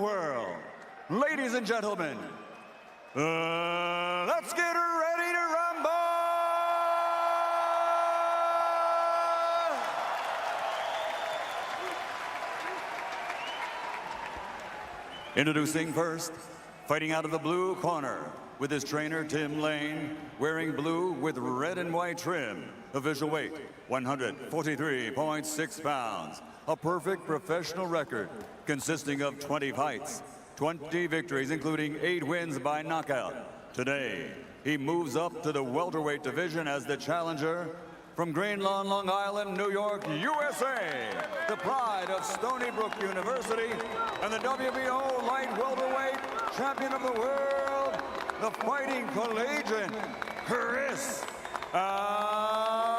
world. Ladies and gentlemen, let's get ready to rumble! Introducing first, fighting out of the blue corner, with his trainer Tim Lane, wearing blue with red and white trim. Official weight, 143.6 pounds. A perfect professional record consisting of 20 fights, 20 victories, including 8 wins by knockout. Today, he moves up to the welterweight division as the challenger from Green Lawn, Long Island, New York, USA. The pride of Stony Brook University and the WBO light welterweight champion of the world, the fighting collegian, Chris Algieri.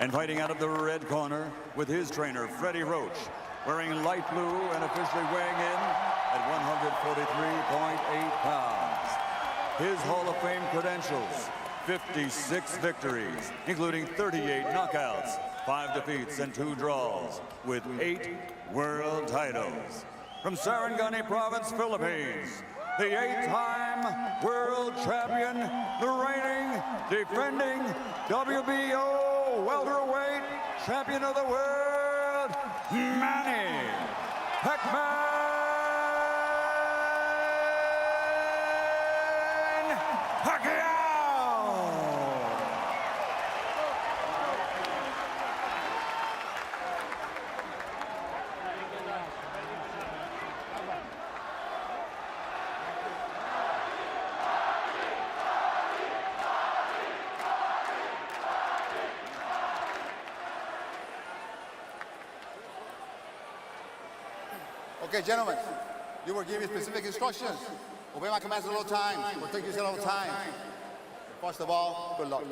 And fighting out of the red corner with his trainer, Freddie Roach, wearing light blue and officially weighing in at 143.8 pounds. His Hall of Fame credentials, 56 victories, including 38 knockouts, 5 defeats, and 2 draws, with 8 world titles. From Sarangani Province, Philippines, the 8-time world champion, the reigning, defending WBO welterweight champion of the world, Manny Pacquiao. Okay, gentlemen, you were given specific instructions. Obey my commands at all times. Protect yourself at all times. First of all, good luck.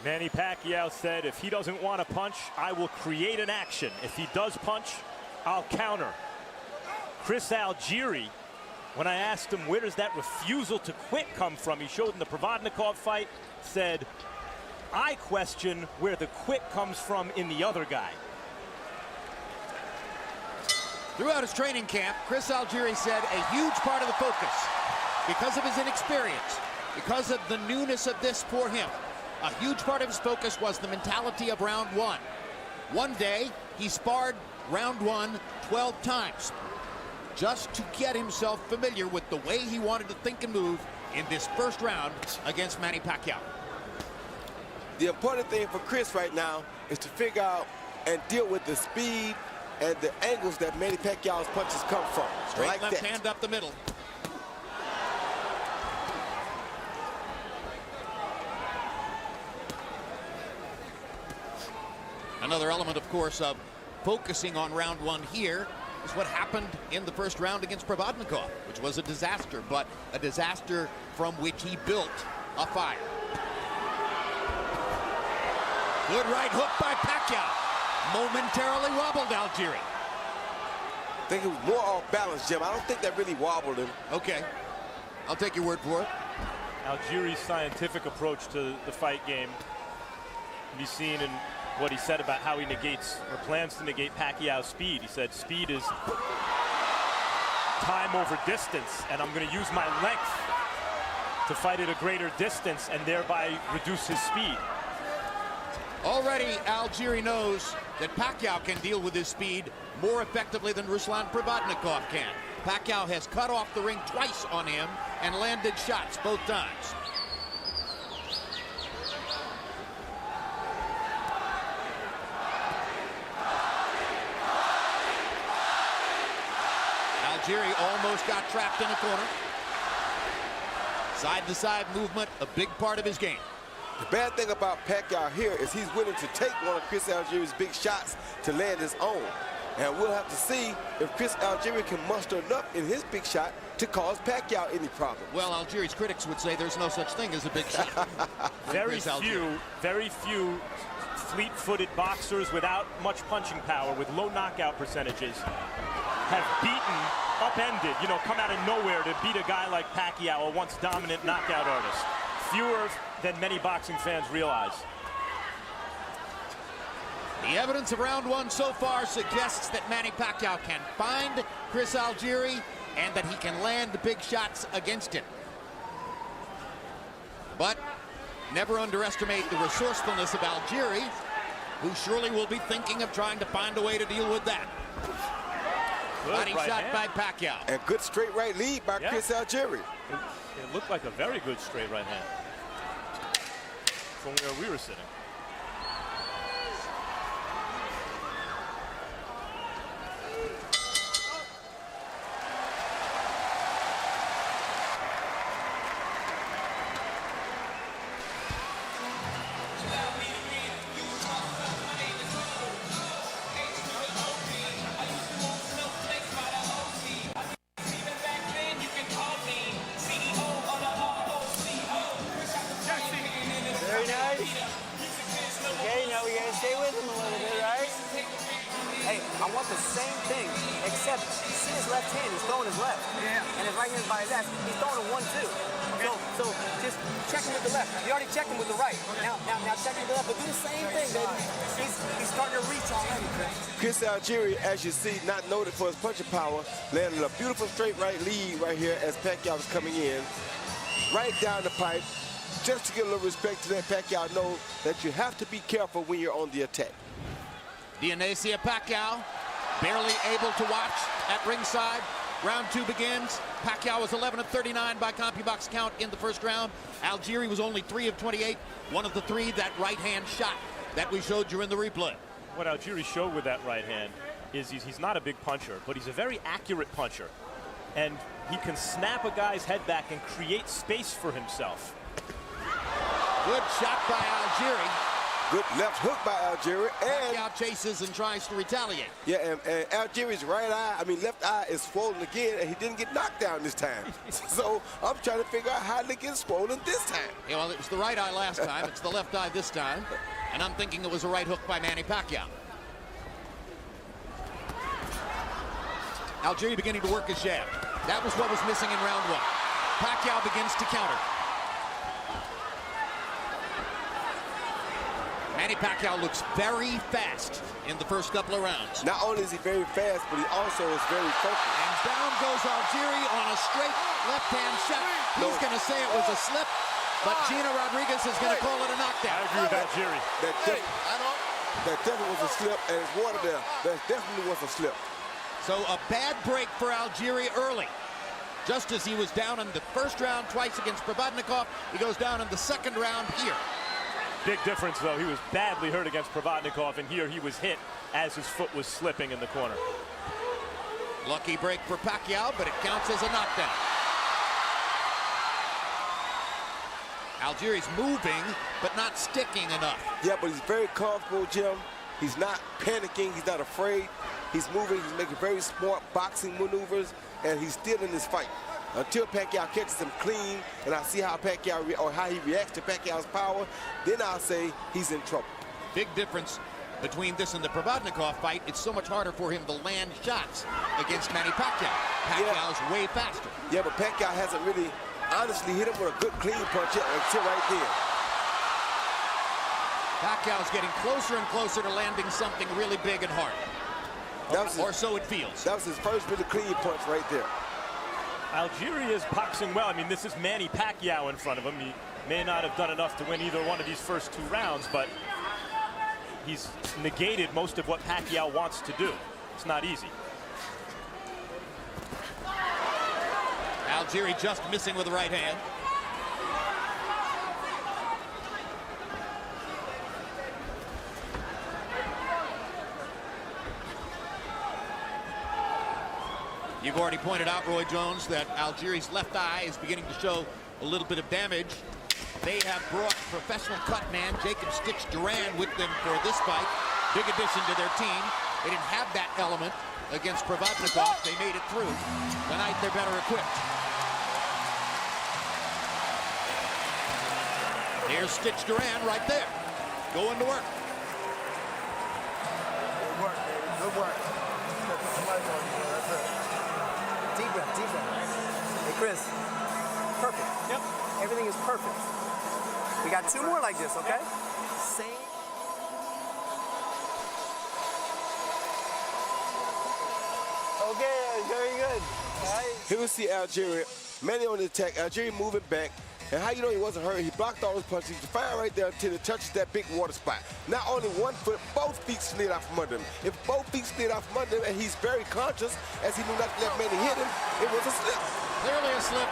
Manny Pacquiao said, if he doesn't want to punch, I will create an action. If he does punch, I'll counter. Chris Algieri, when I asked him where does that refusal to quit come from, he showed in the Provodnikov fight, said, I question where the quit comes from in the other guy. Throughout his training camp, Chris Algieri said a huge part of the focus, because of his inexperience, because of the newness of this for him, a huge part of his focus was the mentality of round one. One day, he sparred round one 12 times, just to get himself familiar with the way he wanted to think and move in this first round against Manny Pacquiao. The important thing for Chris right now is to figure out and deal with the speed and the angles that Manny Pacquiao's punches come from. Straight like left that. hand up the middle. Another element, of course, of focusing on round one here is what happened in the first round against Provodnikov, which was a disaster, but a disaster from which he built a fire. Good right hook by Pacquiao. Momentarily wobbled Algieri. I think it was more off balance, Jim. I don't think that really wobbled him. Okay, I'll take your word for it. Algieri's scientific approach to the fight game can be seen in what he said about how he negates or plans to negate Pacquiao's speed. He said speed is time over distance, and I'm going to use my length to fight at a greater distance and thereby reduce his speed. Already, Algieri knows that Pacquiao can deal with his speed more effectively than Ruslan Provodnikov can. Pacquiao has cut off the ring twice on him and landed shots both times. Algieri almost got trapped in a corner. Side-to-side movement, a big part of his game. The bad thing about Pacquiao here is he's willing to take one of Chris Algieri's big shots to land his own. And we'll have to see if Chris Algieri can muster enough in his big shot to cause Pacquiao any problems. Well, Algieri's critics would say there's no such thing as a big shot. Very few fleet-footed boxers without much punching power, with low knockout percentages, have beaten, upended, come out of nowhere to beat a guy like Pacquiao, a once dominant knockout artist. fewer than many boxing fans realize. The evidence of round one so far suggests that Manny Pacquiao can find Chris Algieri and that he can land the big shots against him. But never underestimate the resourcefulness of Algieri, who surely will be thinking of trying to find a way to deal with that. Body shot by Pacquiao. And good straight right lead by Chris Algieri. It looked like a very good straight right hand from where we were sitting. Very nice. Okay, now we're gonna stay with him a little bit, right? Hey, I want the same thing, except see his left hand, he's throwing his left. Yeah. And his right hand by his ass, he's throwing a 1-2. Okay. So just check him with the left. You already checked him with the right. Now check him with the left, but do the same thing, baby. He's starting to reach already, Chris. Chris Algieri, as you see, not noted for his punching power, landed a beautiful straight right lead right here as Pacquiao was coming in. Right down the pipe. Just to get a little respect to let Pacquiao know that you have to be careful when you're on the attack. Dionisio Pacquiao barely able to watch at ringside. Round two begins. Pacquiao was 11 of 39 by CompuBox count in the first round. Algieri was only 3 of 28. One of the three, that right hand shot that we showed you in the replay. What Algieri showed with that right hand is he's not a big puncher, but he's a very accurate puncher. And he can snap a guy's head back and create space for himself. Good shot by Algieri. Good left hook by Algieri. And Pacquiao chases and tries to retaliate. yeah, and Algieri's right eye, left eye is swollen again, and he didn't get knocked down this time. So I'm trying to figure out how to get swollen this time. Yeah, well, it was the right eye last time. It's the left eye this time. And I'm thinking it was a right hook by Manny Pacquiao. Algieri beginning to work his jab. That was what was missing in round one. Pacquiao begins to counter. Manny Pacquiao looks very fast in the first couple of rounds. Not only is he very fast, but he also is very focused. And down goes Algieri on a straight left-hand shot. He's going to say it was a slip, but Gina Rodriguez is going to call it a knockdown. I agree with Algieri. That definitely was a slip, and it's water there. That definitely was a slip. So a bad break for Algieri early. Just as he was down in the first round twice against Provodnikov, he goes down in the second round here. Big difference, though. He was badly hurt against Provodnikov, and here he was hit as his foot was slipping in the corner. Lucky break for Pacquiao, but it counts as a knockdown. Algieri's moving, but not sticking enough. Yeah, but he's very comfortable, Jim. He's not panicking. He's not afraid. He's moving. He's making very smart boxing maneuvers, and he's still in this fight. Until Pacquiao catches him clean, and I see how how he reacts to Pacquiao's power, then I'll say he's in trouble. Big difference between this and the Provodnikov fight. It's so much harder for him to land shots against Manny Pacquiao. Pacquiao's way faster. Yeah, but Pacquiao hasn't really honestly hit him with a good clean punch yet until right there. Pacquiao's getting closer and closer to landing something really big and hard. Or so it feels. That was his first really clean punch right there. Algieri is boxing well. This is Manny Pacquiao in front of him. He may not have done enough to win either one of these first two rounds, but he's negated most of what Pacquiao wants to do. It's not easy. Algieri just missing with the right hand. You've already pointed out, Roy Jones, that Algieri's left eye is beginning to show a little bit of damage. They have brought professional cut man Jacob Stitch Duran with them for this fight. Big addition to their team. They didn't have that element against Provodnikov. They made it through. Tonight they're better equipped. Here's Stitch Duran right there, going to work. Good work, baby. Good work. That's it. Deep breath, deep breath. Hey, Chris. Perfect. Yep. Everything is perfect. We got 2 more like this, okay? Same. Okay, very good. All right. Here we see Algieri. Manny on the attack. Algieri moving back. And how you know he wasn't hurt? He blocked all his punches. He's fine right there until it touches that big water spot. Not only one foot, both feet slid out from under him. If both feet slid out from under him, and he's very conscious, as he knew not to let Manny hit him, it was a slip. Clearly a slip,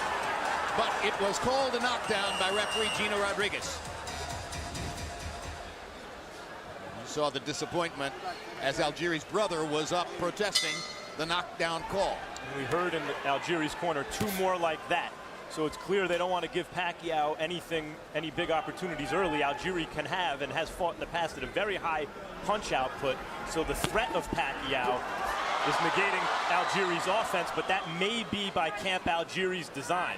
but it was called a knockdown by referee Gino Rodriguez. You saw the disappointment as Algieri's brother was up protesting the knockdown call. We heard in Algieri's corner 2 more like that. So it's clear they don't want to give Pacquiao any big opportunities early. Algieri can have and has fought in the past at a very high punch output. So the threat of Pacquiao is negating Algieri's offense, but that may be by Camp Algieri's design.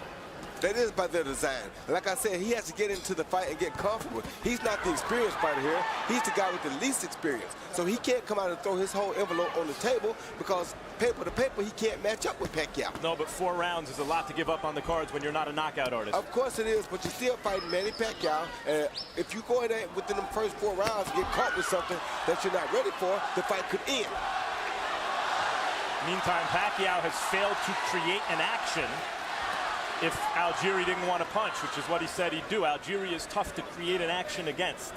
That is by their design. Like I said, he has to get into the fight and get comfortable. He's not the experienced fighter here. He's the guy with the least experience. So he can't come out and throw his whole envelope on the table because paper to paper, he can't match up with Pacquiao. No, but 4 rounds is a lot to give up on the cards when you're not a knockout artist. Of course it is, but you're still fighting Manny Pacquiao. And if you go in there within the first 4 rounds and get caught with something that you're not ready for, the fight could end. Meantime, Pacquiao has failed to create an action if Algieri didn't want to punch, which is what he said he'd do. Algieri is tough to create an action against.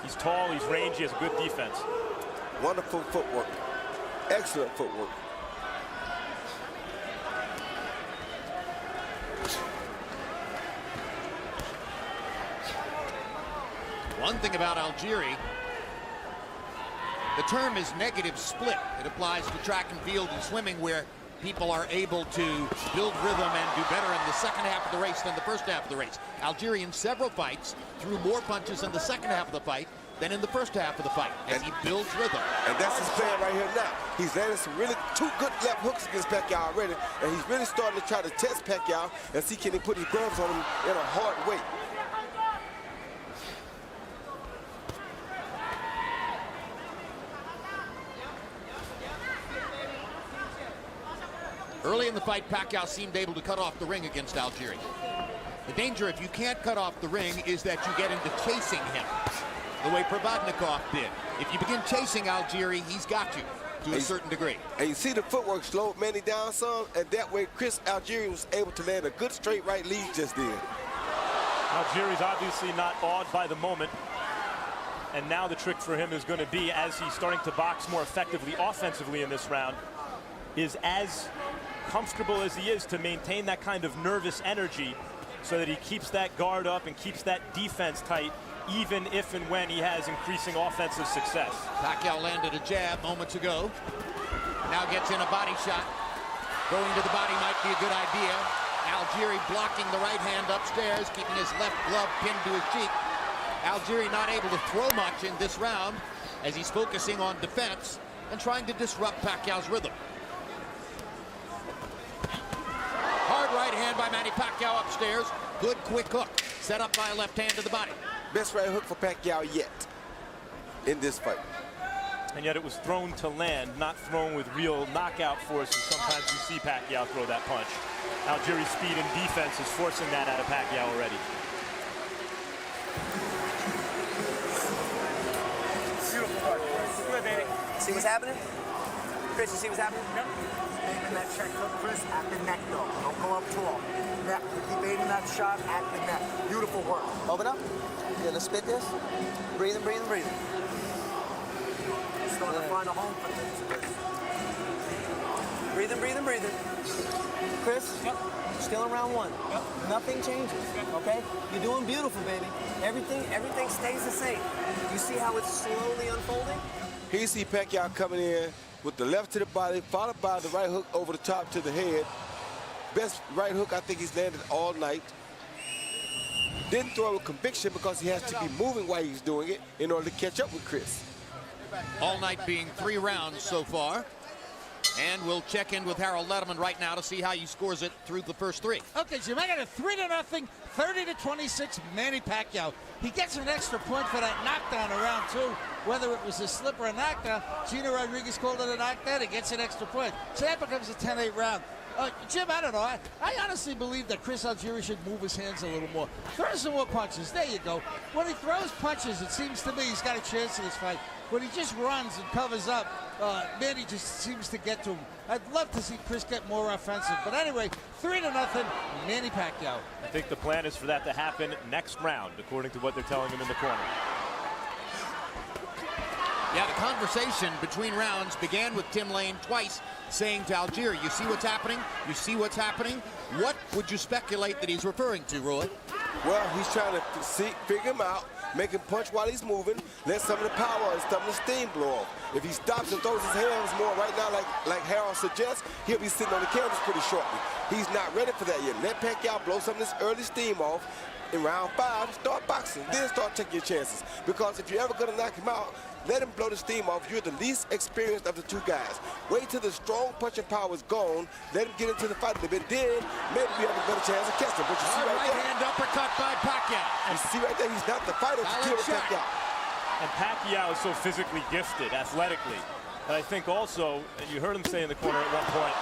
He's tall, he's rangy, he has good defense. Wonderful footwork. Excellent footwork. One thing about Algieri, the term is negative split. It applies to track and field and swimming, where people are able to build rhythm and do better in the second half of the race than the first half of the race. Algieri in several fights threw more punches in the second half of the fight than in the first half of the fight as he builds rhythm. And that's his plan right here now. He's landed some really 2 good left hooks against Pacquiao already, and he's really starting to try to test Pacquiao and see can he put his gloves on him in a hard way. Early in the fight, Pacquiao seemed able to cut off the ring against Algieri. The danger, if you can't cut off the ring, is that you get into chasing him, the way Provodnikov did. If you begin chasing Algieri, he's got you to a certain degree. And you see the footwork slowed Manny down some, and that way Chris Algieri was able to land a good straight right lead just then. Algieri's obviously not awed by the moment. And now the trick for him is going to be, as he's starting to box more effectively offensively in this round, is as comfortable as he is to maintain that kind of nervous energy so that he keeps that guard up and keeps that defense tight, even if and when he has increasing offensive success. Pacquiao landed a jab moments ago. Now gets in a body shot. Going to the body might be a good idea. Algieri blocking the right hand upstairs, keeping his left glove pinned to his cheek. Algieri not able to throw much in this round as he's focusing on defense and trying to disrupt Pacquiao's rhythm. Hard right hand by Manny Pacquiao upstairs. Good quick hook. Set up by a left hand to the body. Best right hook for Pacquiao yet in this fight. And yet it was thrown to land, not thrown with real knockout force. And sometimes you see Pacquiao throw that punch. Algieri's speed and defense is forcing that out of Pacquiao already. Good, baby. See what's happening? Chris, you see what's happening? Yep. Aiming that check hook, Chris, at the neck, though. Don't go up tall. Neck. Keep aiming that shot at the neck. Beautiful work. Open up. Yeah, let's spit this. Breathing, breathing, breathing. Starting to find a home for things, Chris. Breathing, breathing, breathing. Chris, still in round 1. Nothing changes, okay? You're doing beautiful, baby. Everything stays the same. You see how it's slowly unfolding? Here you see Pacquiao coming in with the left to the body, followed by the right hook over the top to the head. Best right hook I think he's landed all night. Didn't throw with conviction because he has to be moving while he's doing it in order to catch up with Chris. All night being 3 rounds so far. And we'll check in with Harold Letterman right now to see how he scores it through the first 3. Okay, so you make it a 3-0, 30-26 Manny Pacquiao. He gets an extra point for that knockdown in round 2. Whether it was a slip or a knockdown, Gino Rodriguez called it a knockdown. He gets an extra point. So that becomes a 10-8 round. Jim, I don't know. I honestly believe that Chris Algieri should move his hands a little more. Throw some more punches. There you go. When he throws punches, it seems to me he's got a chance in this fight. When he just runs and covers up, Manny just seems to get to him. I'd love to see Chris get more offensive. But anyway, 3-0, Manny Pacquiao. I think the plan is for that to happen next round, according to what they're telling him in the corner. Yeah, the conversation between rounds began with Tim Lane twice saying to Algieri, you see what's happening? You see what's happening? What would you speculate that he's referring to, Roy? Well, he's trying to figure him out, make him punch while he's moving, let some of the power and some of the steam blow off. If he stops and throws his hands more right now, like Harold suggests, he'll be sitting on the canvas pretty shortly. He's not ready for that yet. Let Pacquiao blow some of this early steam off. In round 5, start boxing, then start taking your chances. Because if you're ever going to knock him out, let him blow the steam off. You're the least experienced of the two guys. Wait till the strong punching power is gone. Let him get into the fight a little bit. Then maybe you have a better chance of catching him. But you see right there, hand uppercut by Pacquiao. you see right there, he's not the fighter to kill Pacquiao. And Pacquiao is so physically gifted, athletically. And I think also, and you heard him say in the corner at one point,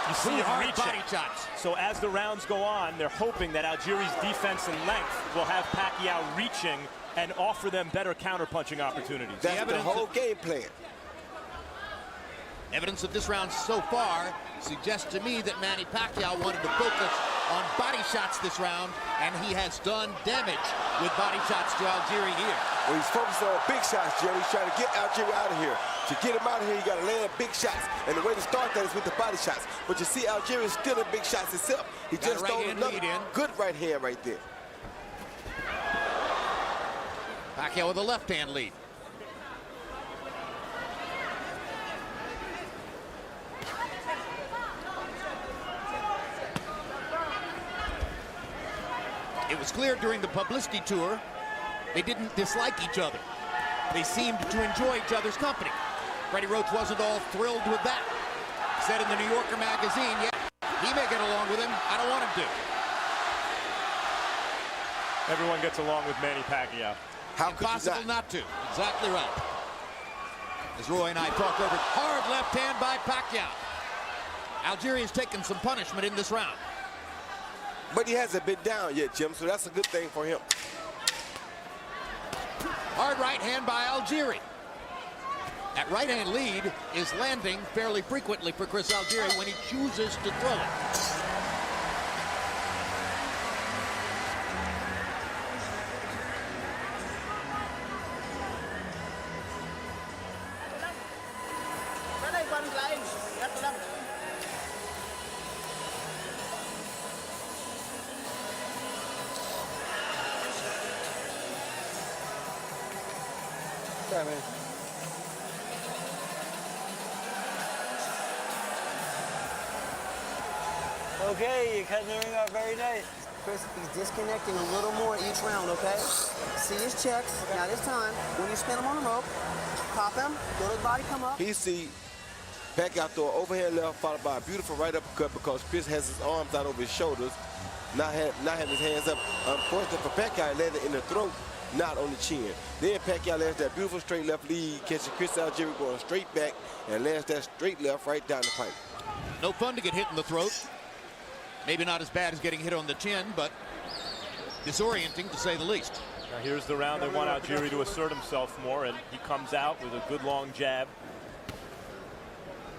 you see him hard reaching. body shots. So as the rounds go on, they're hoping that Algieri's defense and length will have Pacquiao reaching and offer them better counter-punching opportunities. That's the whole game plan. Evidence of this round so far suggests to me that Manny Pacquiao wanted to focus on body shots this round, and he has done damage with body shots to Algieri here. Well, he's focusing on big shots, Jerry. He's trying to get Algieri out of here. To get him out of here, you got to land big shots. And the way to start that is with the body shots. But you see Algieri is still in big shots himself. He Got just a right stole hand another lead in. good right hand right there. Pacquiao with a left-hand lead. It was clear during the publicity tour they didn't dislike each other. They seemed to enjoy each other's company. Freddie Roach wasn't all thrilled with that. Said in the New Yorker magazine, yeah, he may get along with him. I don't want him to. Everyone gets along with Manny Pacquiao. How could Impossible you not? not to. Exactly right. As Roy and I talk over, hard left hand by Pacquiao. Algieri has taken some punishment in this round. But he hasn't been down yet, Jim, so that's a good thing for him. Hard right hand by Algieri. That right hand lead is landing fairly frequently for Chris Algieri when he chooses to throw it. Yeah, man. Okay, you're cutting the ring out very nice. Chris, he's disconnecting a little more each round, okay? See his checks. Now this time, when you spin him on the rope, pop him, go to the body, come up. He see Pacquiao throw an overhand left followed by a beautiful right uppercut because Chris has his arms out over his shoulders, not having his hands up. Unfortunately for Pacquiao, he landed in the throat, not on the chin. Then Pacquiao lands that beautiful straight left lead, catches Chris Algieri going straight back and lands that straight left right down the pipe. No fun to get hit in the throat. Maybe not as bad as getting hit on the chin, but disorienting to say the least. Now here's the round they want Algieri to assert himself more, and he comes out with a good long jab.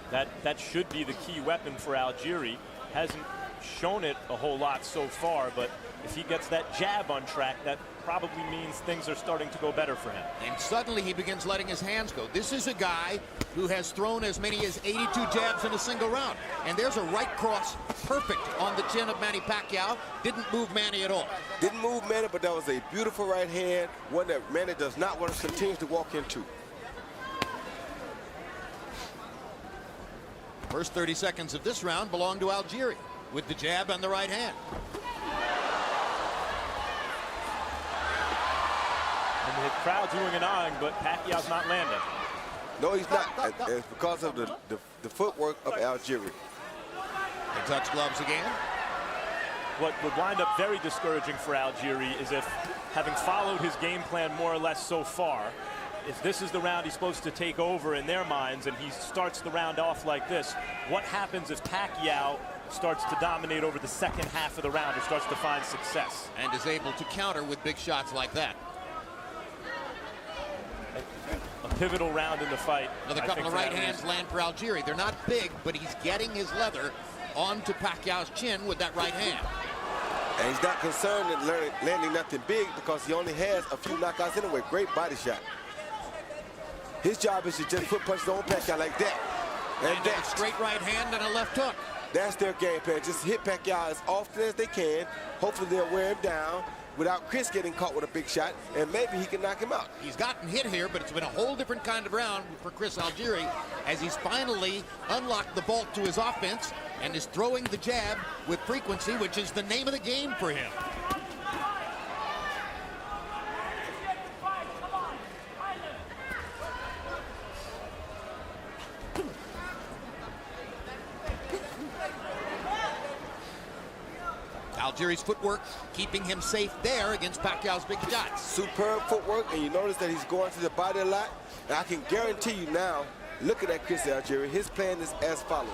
That should be the key weapon for Algieri. Hasn't shown it a whole lot so far, but if he gets that jab on track, that probably means things are starting to go better for him. And suddenly he begins letting his hands go. This is a guy who has thrown as many as 82 jabs in a single round. And there's a right cross perfect on the chin of Manny Pacquiao. Didn't move Manny at all. Didn't move Manny, but that was a beautiful right hand, one that Manny does not want to continue to walk into. First 30 seconds of this round belong to Algieri with the jab and the right hand. And the crowd's oohing and ahhing, but Pacquiao's not landing. No, he's not. It's because of the footwork of Algieri. They touch gloves again. What would wind up very discouraging for Algieri is if, having followed his game plan more or less so far, if this is the round he's supposed to take over in their minds and he starts the round off like this, what happens if Pacquiao starts to dominate over the second half of the round or starts to find success? And is able to counter with big shots like that. A pivotal round in the fight. Another couple of right hands land for Algieri. They're not big, but he's getting his leather onto Pacquiao's chin with that right hand. And he's not concerned at landing nothing big because he only has a few knockouts anyway. Great body shot. His job is to just put punches on Pacquiao like that. And a straight right hand and a left hook. That's their game plan. Just hit Pacquiao as often as they can. Hopefully they'll wear him down without Chris getting caught with a big shot, and maybe he can knock him out. He's gotten hit here, but it's been a whole different kind of round for Chris Algieri as he's finally unlocked the vault to his offense and is throwing the jab with frequency, which is the name of the game for him. Algieri's footwork keeping him safe there against Pacquiao's big shots. Superb footwork, and you notice that he's going to the body a lot. And I can guarantee you now, looking at Chris Algieri, his plan is as follows.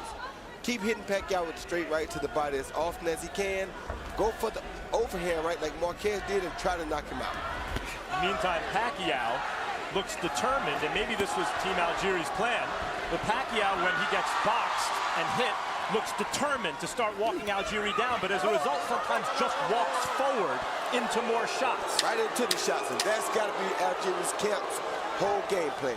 Keep hitting Pacquiao with the straight right to the body as often as he can. Go for the overhand right like Marquez did and try to knock him out. Meantime, Pacquiao looks determined, and maybe this was Team Algieri's plan, but Pacquiao, when he gets boxed and hit, looks determined to start walking Algieri down, but as a result, sometimes just walks forward into more shots. Right into the shots, and that's got to be Algieri's camp's whole game plan.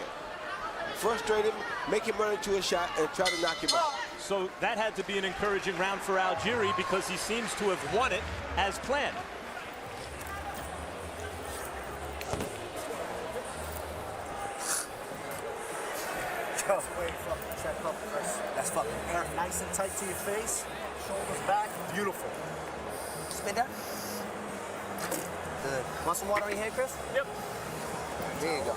Frustrate him, make him run into a shot, and try to knock him out. So that had to be an encouraging round for Algieri because he seems to have won it as planned. Wait, fucking check up, Chris. That's fucking hair nice and tight to your face. Shoulders back, beautiful. Spin that. Good. Want some water in your head, Chris? Yep. There you go.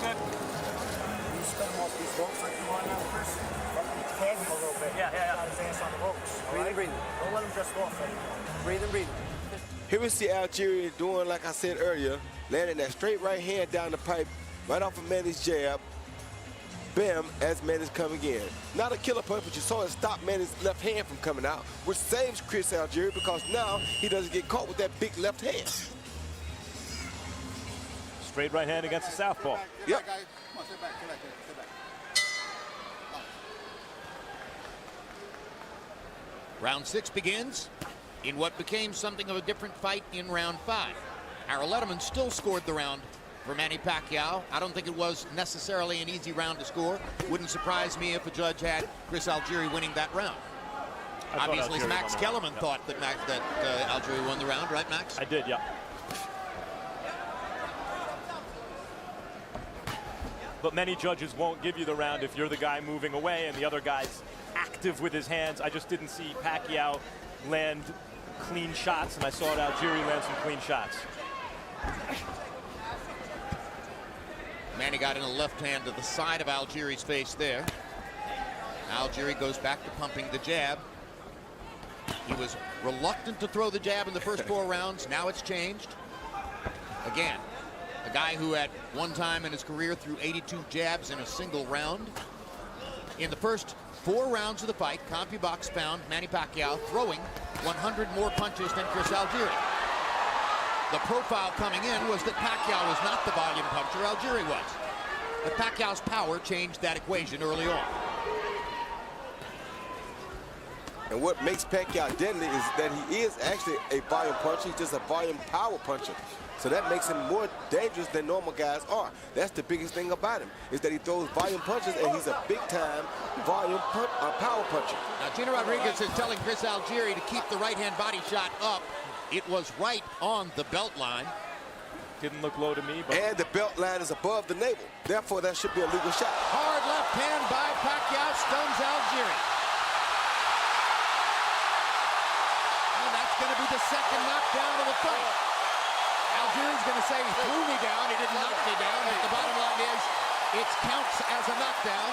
Good. You spin him off these ropes like you want now, Chris. Fucking tag him a little bit. Yeah. Got his ass on the ropes. Breathe. Don't let him just off anymore. Breathe. Here we see Algieri doing, like I said earlier, landing that straight right hand down the pipe, right off of Manny's jab. Bam, as Manny's coming in. Not a killer punch, but you saw it stop Manny's left hand from coming out, which saves Chris Algieri because now he doesn't get caught with that big left hand. Straight right hand against the southpaw. Yep. Come on, sit back. Round 6 begins in what became something of a different fight in round 5. Harold Letterman still scored the round for Manny Pacquiao. I don't think it was necessarily an easy round to score. Wouldn't surprise me if a judge had Chris Algieri winning that round. Obviously, Max Kellerman thought that Algieri won the round, right, Max? I did, yeah. But many judges won't give you the round if you're the guy moving away and the other guy's active with his hands. I just didn't see Pacquiao land clean shots, and I saw Algieri land some clean shots. Manny got in a left hand to the side of Algieri's face there. Algieri goes back to pumping the jab. He was reluctant to throw the jab in the first 4 rounds. Now it's changed. Again, a guy who at one time in his career threw 82 jabs in a single round. In the first 4 rounds of the fight, CompuBox found Manny Pacquiao throwing 100 more punches than Chris Algieri. The profile coming in was that Pacquiao was not the volume puncher, Algieri was. But Pacquiao's power changed that equation early on. And what makes Pacquiao deadly is that he is actually a volume puncher. He's just a volume power puncher. So that makes him more dangerous than normal guys are. That's the biggest thing about him, is that he throws volume punches, and he's a big-time volume power puncher. Now, Gina Rodriguez is telling Chris Algieri to keep the right-hand body shot up. It was right on the belt line. Didn't look low to me, but... And the belt line is above the navel. Therefore, that should be a legal shot. Hard left hand by Pacquiao stuns Algieri. And that's going to be the second knockdown of the fight. Algieri's going to say he threw me down. He didn't knock me down. But the bottom line is it counts as a knockdown.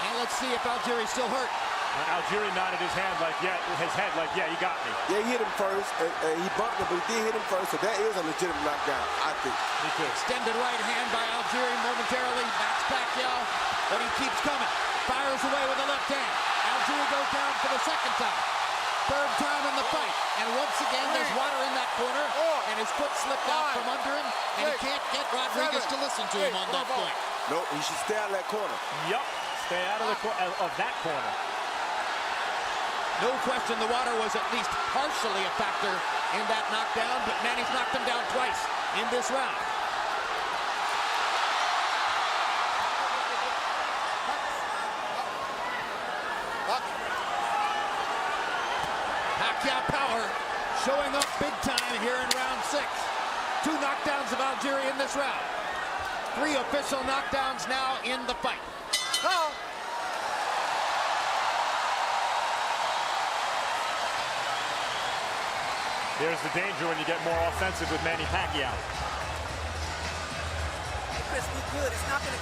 And let's see if Algieri's still hurt. Algieri nodded his head like, yeah, he got me. Yeah, he hit him first, and he bumped him, but he did hit him first, so that is a legitimate knockdown, I think. Me too. Extended right hand by Algieri momentarily. Backs Pacquiao, but he keeps coming. Fires away with the left hand. Algieri goes down for the second time. Third time in the fight. And once again, there's water in that corner, and his foot slipped out from under him, and he can't get Rodriguez to listen to him on that point. No, he should stay out of that corner. Yup, stay out of that corner. No question the water was at least partially a factor in that knockdown, but Manny's knocked him down twice in this round. Pacquiao power showing up big time here in round 6. 2 knockdowns of Algieri in this round. 3 official knockdowns now in the fight. There's the danger when you get more offensive with Manny Pacquiao. Hey, Chris, we good. It's not going to...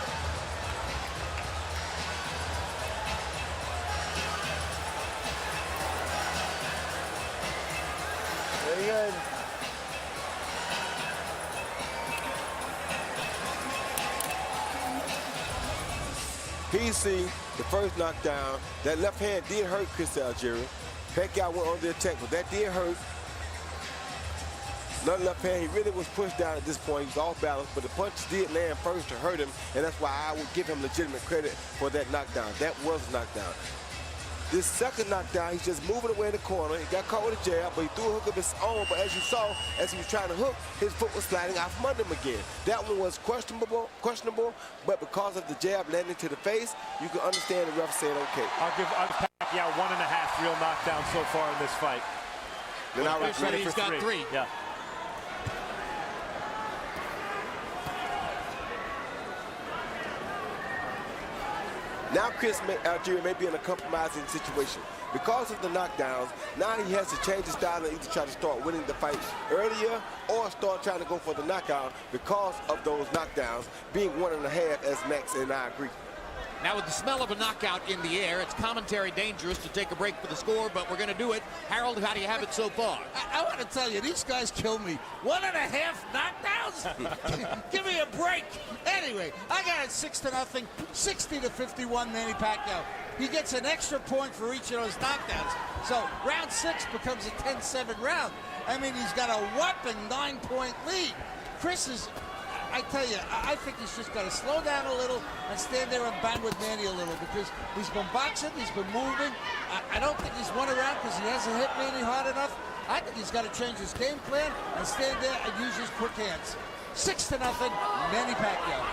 Very good. PC, the first knockdown, that left hand did hurt Chris Algieri. Pacquiao went on the attack, but that did hurt. Another left hand, he really was pushed down at this point. He was off balance, but the punches did land first to hurt him, and that's why I would give him legitimate credit for that knockdown. That was a knockdown. This second knockdown, he's just moving away in the corner. He got caught with a jab, but he threw a hook of his own. But as you saw, as he was trying to hook, his foot was sliding out from under him again. That one was questionable, but because of the jab landing to the face, you can understand the ref saying, okay. I'll give Pacquiao 1.5 real knockdowns so far in this fight. Then I was ready He's for got 3. Yeah. Now Chris Algieri may be in a compromising situation. Because of the knockdowns, now he has to change his style and either try to start winning the fight earlier or start trying to go for the knockout because of those knockdowns being 1.5, as Max and I agree. Now with the smell of a knockout in the air, it's commentary dangerous to take a break for the score, but we're going to do it. Harold, how do you have it so far? I want to tell you, these guys kill me. 1.5 knockdowns? Give me a break. Anyway, I got it 6-0, 60-51, Manny Pacquiao. He gets an extra point for each of those knockdowns. So round 6 becomes a 10-7 round. I mean, he's got a whopping 9-point lead. Chris is... I tell you, I think he's just got to slow down a little and stand there and bang with Manny a little because he's been boxing, he's been moving. I don't think he's won around because he hasn't hit Manny hard enough. I think he's got to change his game plan and stand there and use his quick hands. 6-0, Manny Pacquiao.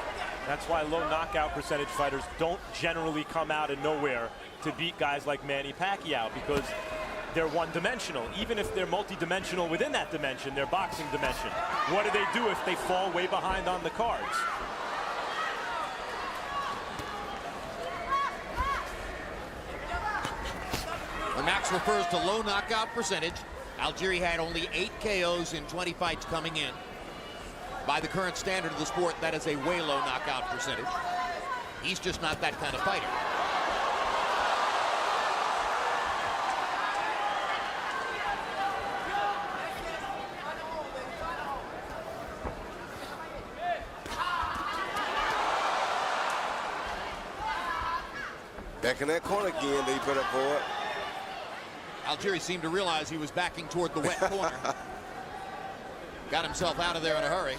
That's why low knockout percentage fighters don't generally come out of nowhere to beat guys like Manny Pacquiao because they're one-dimensional. Even if they're multi-dimensional within that dimension, their boxing dimension. What do they do if they fall way behind on the cards? When Max refers to low knockout percentage, Algieri had only 8 KOs in 20 fights coming in. By the current standard of the sport, that is a way low knockout percentage. He's just not that kind of fighter. Back in that corner again, they put up for it. Algieri seemed to realize he was backing toward the wet corner. Got himself out of there in a hurry.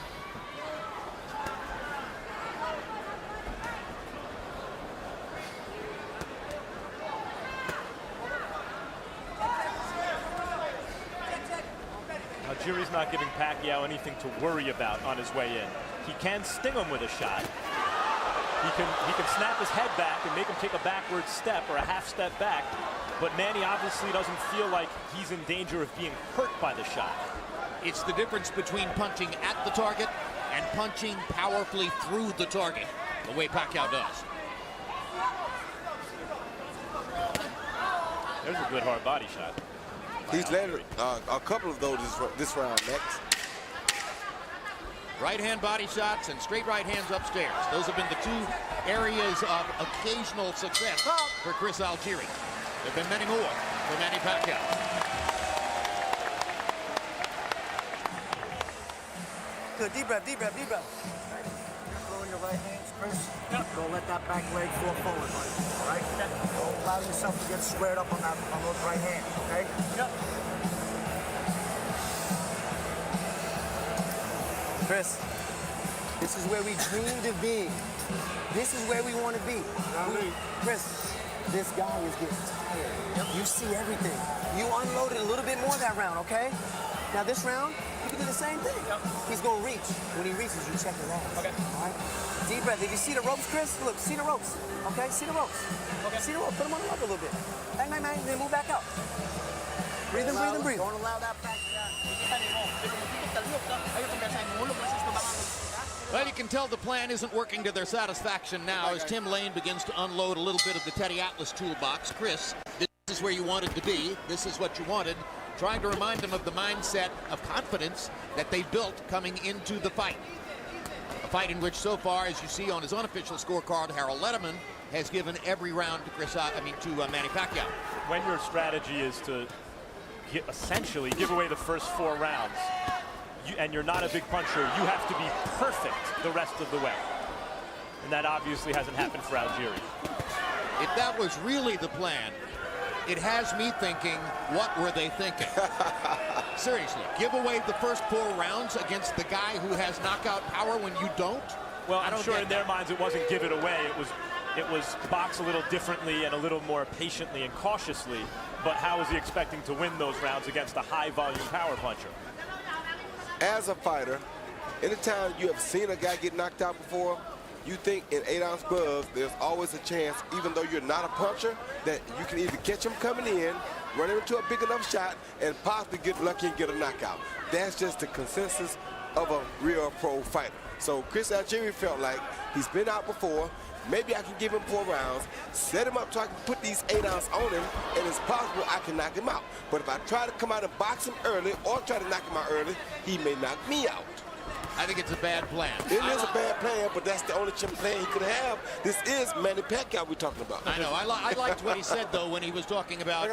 Algieri's not giving Pacquiao anything to worry about on his way in. He can sting him with a shot. He can snap his head back and make him take a backward step or a half step back, but Manny obviously doesn't feel like he's in danger of being hurt by the shot. It's the difference between punching at the target and punching powerfully through the target, the way Pacquiao does. There's a good hard body shot. He's landed a couple of those this round, Max. Right hand body shots and straight right hands upstairs. Those have been the 2 areas of occasional success for Chris Algieri. There have been many more for Manny Pacquiao. Good, deep breath, deep breath, deep breath. Throw in your right hands, Chris. Yep. Don't let that back leg fall forward, buddy. All right? Don't allow yourself to get squared up on those right hands, okay? Yep. Chris, this is where we dreamed of being. This is where we want to be. Chris, this guy is getting tired. Yep. You see everything. You unloaded a little bit more that round, okay? Now this round, you can do the same thing. Yep. He's going to reach. When he reaches, you check his ass. Okay. All right? Deep breath. If you see the ropes, Chris, look, see the ropes. Okay? See the ropes. Okay. See the ropes. Put them on the rope a little bit. Bang, bang, bang. Then move back out. Breathe in, breathe in, breathe. Don't allow that back. Well, you can tell the plan isn't working to their satisfaction now as Tim Lane begins to unload a little bit of the Teddy Atlas toolbox. Chris, this is where you wanted to be. This is what you wanted. Trying to remind them of the mindset of confidence that they built coming into the fight. A fight in which so far, as you see on his unofficial scorecard, Harold Letterman has given every round to Manny Pacquiao. When your strategy is to essentially give away the first 4 rounds, and you're not a big puncher, you have to be perfect the rest of the way. And that obviously hasn't happened for Algieri. If that was really the plan, it has me thinking, what were they thinking? Seriously, give away the first 4 rounds against the guy who has knockout power when you don't? Well, I'm sure in their minds it wasn't give it away. It was box a little differently and a little more patiently and cautiously. But how is he expecting to win those rounds against a high-volume power puncher? As a fighter, anytime you have seen a guy get knocked out before, you think in 8-ounce gloves, there's always a chance, even though you're not a puncher, that you can either catch him coming in, run him into a big enough shot, and possibly get lucky and get a knockout. That's just the consensus of a real pro fighter. So Chris Algieri felt like he's been out before. Maybe I can give him 4 rounds, set him up so I can put these 8-ounce on him, and it's possible I can knock him out. But if I try to come out and box him early or try to knock him out early, he may knock me out. I think it's a bad plan. It is a bad plan, but that's the only plan he could have. This is Manny Pacquiao we're talking about. I know. I liked what he said, though, when he was talking about,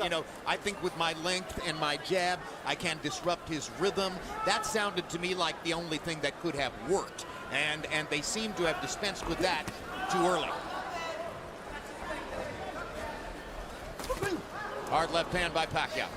I think with my length and my jab, I can disrupt his rhythm. That sounded to me like the only thing that could have worked. And they seem to have dispensed with that too early. Hard left hand by Pacquiao.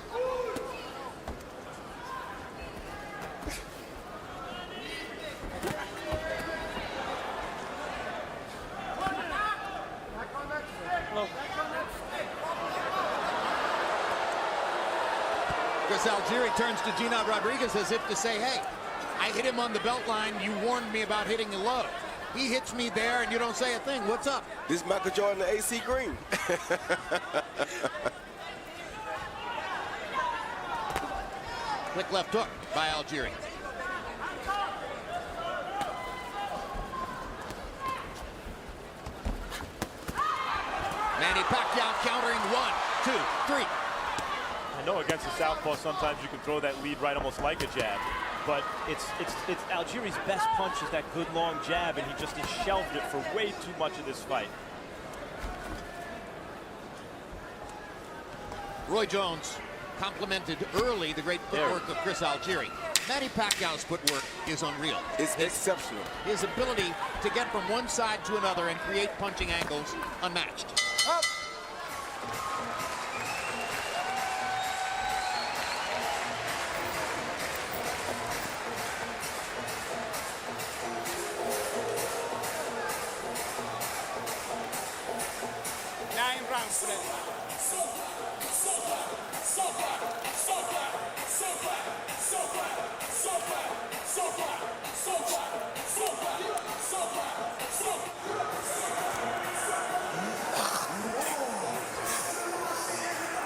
Chris Algieri turns to Gina Rodriguez as if to say, hey, I hit him on the belt line. You warned me about hitting the low. He hits me there, and you don't say a thing. What's up? This is Michael Jordan, the AC Green. Quick left hook by Algieri. Manny Pacquiao countering 1, 2, 3. I know against the southpaw sometimes you can throw that lead right almost like a jab, but it's Algieri's best punch is that good long jab, and he just has shelved it for way too much of this fight. Roy Jones complimented early the great footwork of Chris Algieri. Manny Pacquiao's footwork is unreal. It's exceptional. His ability to get from one side to another and create punching angles unmatched. Up.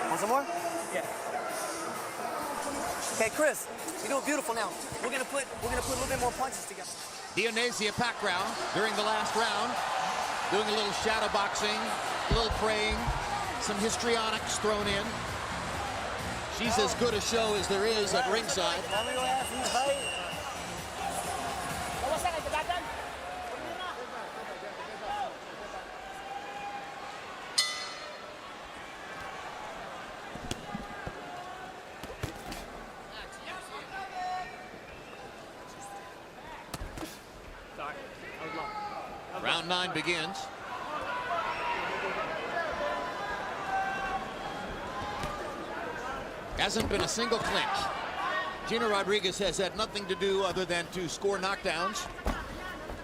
Want some more? Yeah. Okay, Chris, you're doing beautiful now. We're gonna put a little bit more punches together. Dionysia Pacquiao during the last round, doing a little shadow boxing, a little praying, some histrionics thrown in. She's as good a show as there is at ringside. Round 9 begins. Hasn't been a single clinch. Gina Rodriguez has had nothing to do other than to score knockdowns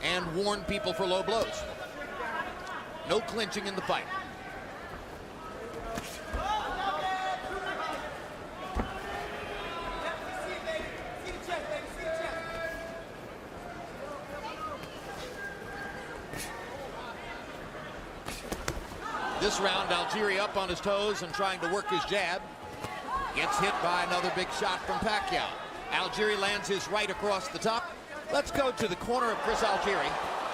and warn people for low blows. No clinching in the fight. This round, Algieri up on his toes and trying to work his jab. Gets hit by another big shot from Pacquiao. Algieri lands his right across the top. Let's go to the corner of Chris Algieri,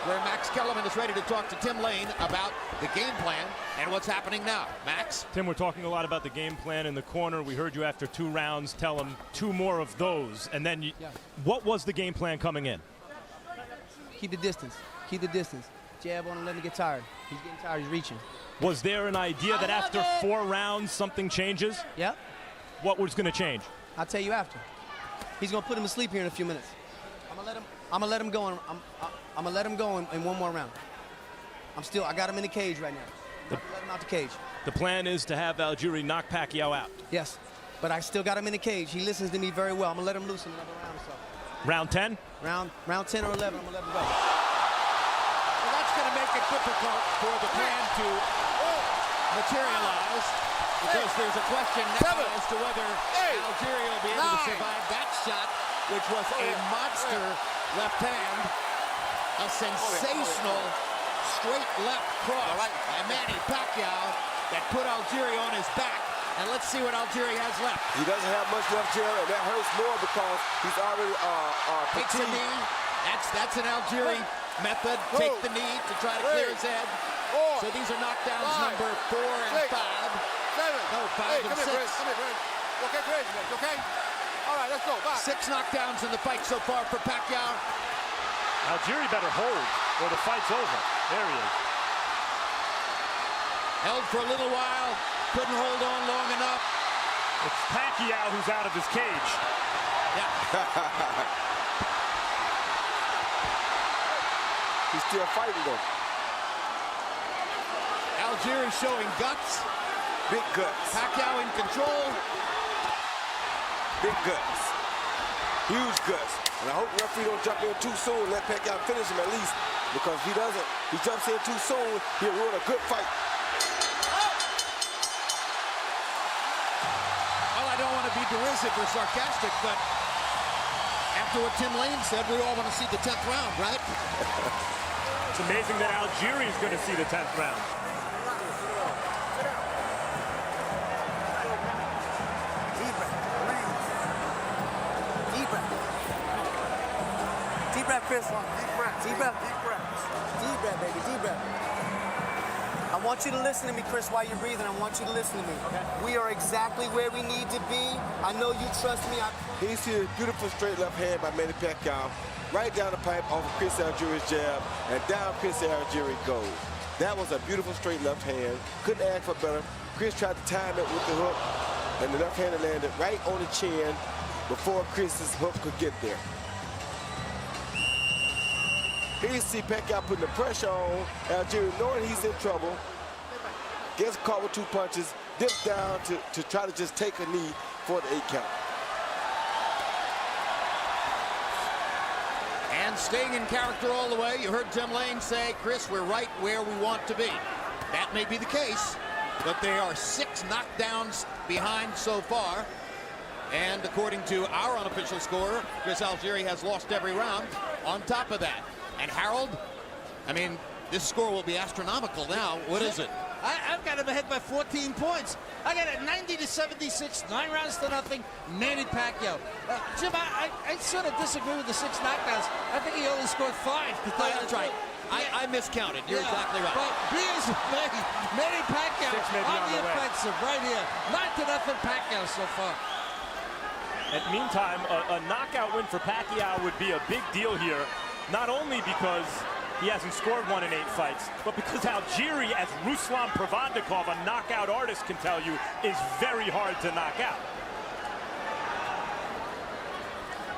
where Max Kellerman is ready to talk to Tim Lane about the game plan and what's happening now. Max? Tim, we're talking a lot about the game plan in the corner. We heard you after 2 rounds tell him 2 more of those. And then what was the game plan coming in? Keep the distance. Keep the distance. Jab on him, let him get tired. He's getting tired, he's reaching. Was there an idea that after 4 rounds something changes? Yep. What was going to change? I'll tell you after. He's gonna put him to sleep here in a few minutes. I'm gonna let him go. I'm gonna let him go in 1 more round. I got him in the cage right now. Let him out the cage. The plan is to have Algieri knock Pacquiao out. Yes, but I still got him in the cage. He listens to me very well. I'm gonna let him loose in another round or so. Round 10? Round 10 or 11, I'm gonna let him go. Well, that's going to make it difficult for the plan to materialize, because there's a question now as to whether Algieri will be able to survive that shot, which was a monster left hand, a sensational straight left cross by Manny Pacquiao that put Algieri on his back. And let's see what Algieri has left. He doesn't have much left here, and that hurts more because he's already takes a knee. That's an Algieri method. Take the knee to try to clear his head. So these are knockdowns number 4 and 5. 5 and 6. Come here, Chris. Okay, Chris. Okay? All right, let's go. Back. 6 knockdowns in the fight so far for Pacquiao. Algieri better hold or the fight's over. There he is. Held for a little while. Couldn't hold on long enough. It's Pacquiao who's out of his cage. Yeah. He's still fighting though. Algieri showing guts. Big guts. Pacquiao in control. Big guts. Huge guts. And I hope the referee don't jump in too soon. Let Pacquiao finish him at least. Because if he doesn't, he jumps in too soon, he'll ruin a good fight. Well, I don't want to be derisive or sarcastic, but after what Tim Lane said, we all want to see the 10th round, right? It's amazing that Algieri is going to see the 10th round. Deep breath, Chris. Deep breath, baby, deep breath. I want you to listen to me, Chris, while you're breathing. I want you to listen to me. Okay. We are exactly where we need to be. I know you trust me. He's here, beautiful straight left hand by Manny Pacquiao. Right down the pipe off of Chris Algieri's jab, and down Chris Algieri goes. That was a beautiful straight left hand. Couldn't ask for better. Chris tried to time it with the hook, and the left hand landed right on the chin before Chris's hook could get there. Here you see Pacquiao putting the pressure on Algieri, knowing he's in trouble. Gets caught with 2 punches, dips down to try to just take a knee for the 8 count. And staying in character all the way. You heard Tim Lane say, Chris, we're right where we want to be. That may be the case, but they are 6 knockdowns behind so far. And according to our unofficial score, Chris Algieri has lost every round on top of that. And Harold, I mean, this score will be astronomical now. What is it? I've got him ahead by 14 points. I got it 90-76, 9 rounds to nothing. Manny Pacquiao. Jim, I sort of disagree with the 6 knockdowns. I think he only scored 5. That's right. I miscounted. You're exactly right. But Manny Pacquiao on the offensive right here. 9-0 Pacquiao so far. And meantime, a knockout win for Pacquiao would be a big deal here. Not only because he hasn't scored 1 in 8 fights, but because Algieri, as Ruslan Pravandikov, a knockout artist, can tell you, is very hard to knock out.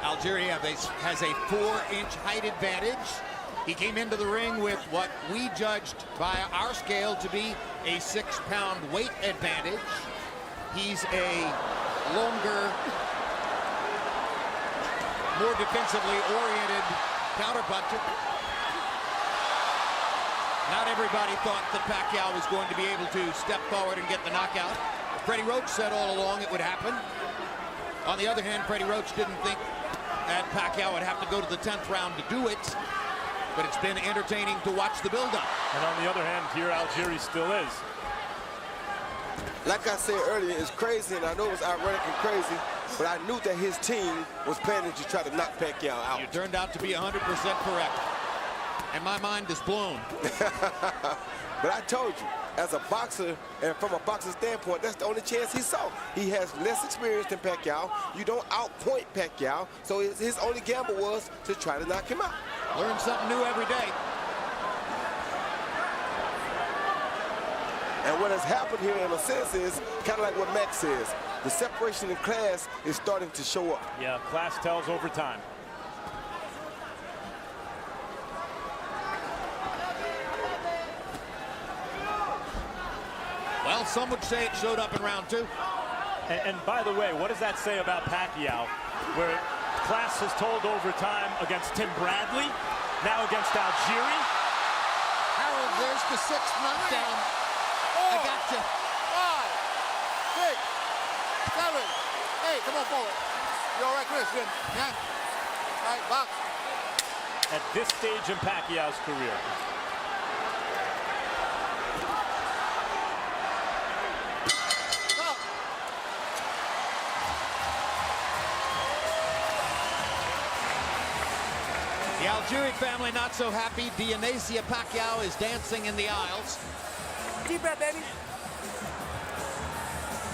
Algieri has a 4-inch height advantage. He came into the ring with what we judged by our scale to be a 6-pound weight advantage. He's a longer, more defensively oriented counterpuncher. Not everybody thought that Pacquiao was going to be able to step forward and get the knockout. Freddie Roach said all along it would happen. On the other hand, Freddie Roach didn't think that Pacquiao would have to go to the 10th round to do it. But it's been entertaining to watch the build-up. And on the other hand, here Algieri still is. Like I said earlier, it's crazy, and I know it's ironic and crazy, but I knew that his team was planning to try to knock Pacquiao out. You turned out to be 100% correct. And my mind is blown. But I told you, as a boxer, and from a boxer standpoint, that's the only chance he saw. He has less experience than Pacquiao. You don't outpoint Pacquiao, so his only gamble was to try to knock him out. Learn something new every day. And what has happened here in a sense is kind of like what Max says. The separation in class is starting to show up. Yeah, class tells over time. Well, some would say it showed up in round 2. And by the way, what does that say about Pacquiao, where class has told over time against Tim Bradley, now against Algieri? Harold, there's the 6th knockdown. I got you. 5, 6, 7, 8. Come on forward. You all right, Christian? Yeah? All right, box. At this stage in Pacquiao's career. The Algieri family not so happy. Dionysia Pacquiao is dancing in the aisles. Deep breath, baby.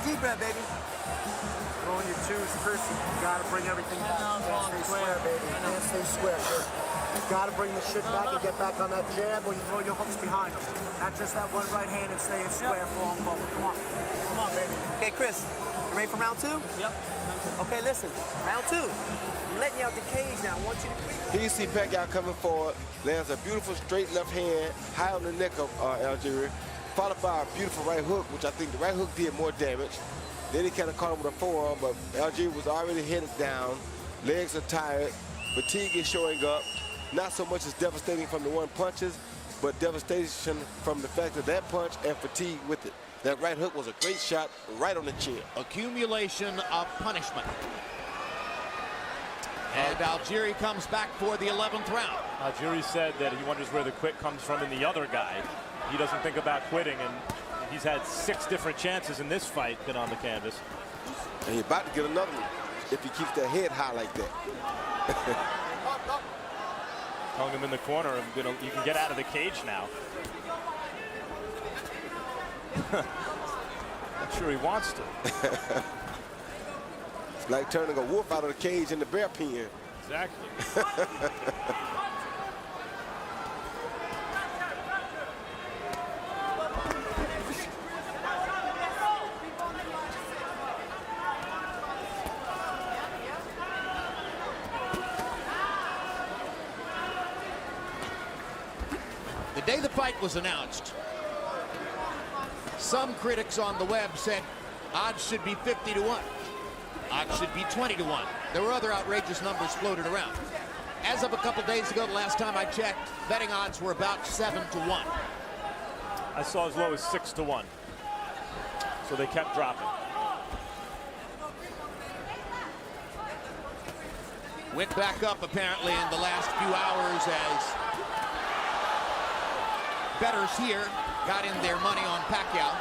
Deep breath, baby. Throwing your twos, Chris. You gotta bring everything back. Can't stay square, baby. Can't stay square, Chris. You gotta bring the shit back and get back on that jab, or you throw your hooks behind them. Not just that one right hand and staying square for long forward. Come on. Come on, baby. Okay, Chris, you ready for round 2? Yep. Okay, listen. Round 2. I'm letting you out the cage now. I want you to breathe. Here you see Pacquiao coming forward, lands a beautiful straight left hand, high on the neck of Algieri, followed by a beautiful right hook, which I think the right hook did more damage. Then he kind of caught him with a forearm, but Algieri was already headed down. Legs are tired. Fatigue is showing up. Not so much as devastating from the one punches, but devastation from the fact of that punch and fatigue with it. That right hook was a great shot right on the chin. Accumulation of punishment. And Algieri comes back for the 11th round. Algieri said that he wonders where the quit comes from in the other guy. He doesn't think about quitting, and he's had 6 different chances in this fight been on the canvas. And he's about to get another one if he keeps that head high like that. Telling him in the corner, you can get out of the cage now. Not sure he wants to. It's like turning a wolf out of the cage in the bear pen. Exactly. The day the fight was announced, some critics on the web said odds should be 50-1. Odds should be 20-1. There were other outrageous numbers floated around. As of a couple days ago, the last time I checked, betting odds were about 7-1. I saw as low as 6-1. So they kept dropping. Went back up apparently in the last few hours as bettors here got in their money on Pacquiao.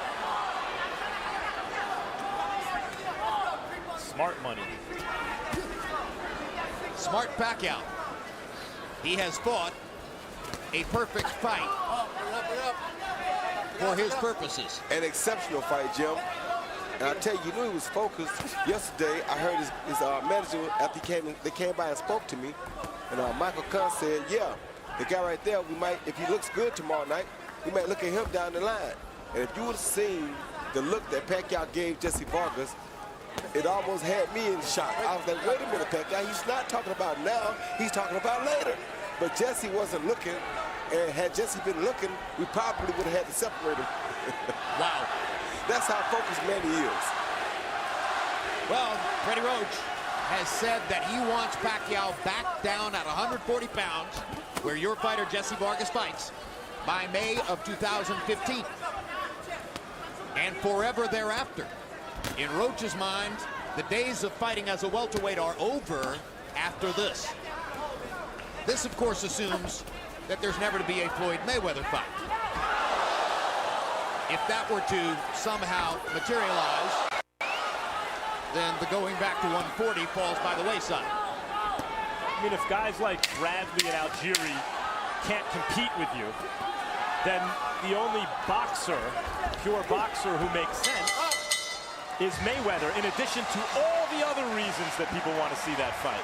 Smart money. Smart Pacquiao. He has fought a perfect fight for his purposes. An exceptional fight, Jim. And I tell you, you knew he was focused. Yesterday, I heard his manager, after they came by and spoke to me, and Michael Kahn said, yeah, the guy right there, we might, if he looks good tomorrow night, we might look at him down the line. And if you would have seen the look that Pacquiao gave Jesse Vargas, it almost had me in shock. I was like, wait a minute, Pacquiao, he's not talking about now, he's talking about later. but Jesse wasn't looking. And had Jesse been looking, we probably would have had to separate him. Wow. That's how focused Manny is. Well, Freddie Roach has said that he wants Pacquiao back down at 140 pounds, where your fighter Jesse Vargas fights, by May of 2015. And forever thereafter. In Roach's mind, the days of fighting as a welterweight are over after this. This, of course, assumes that there's never to be a Floyd Mayweather fight. If that were to somehow materialize, then the going back to 140 falls by the wayside. I mean, if guys like Bradley and Algieri can't compete with you, then the only boxer, pure boxer who makes sense is Mayweather, in addition to all the other reasons that people want to see that fight.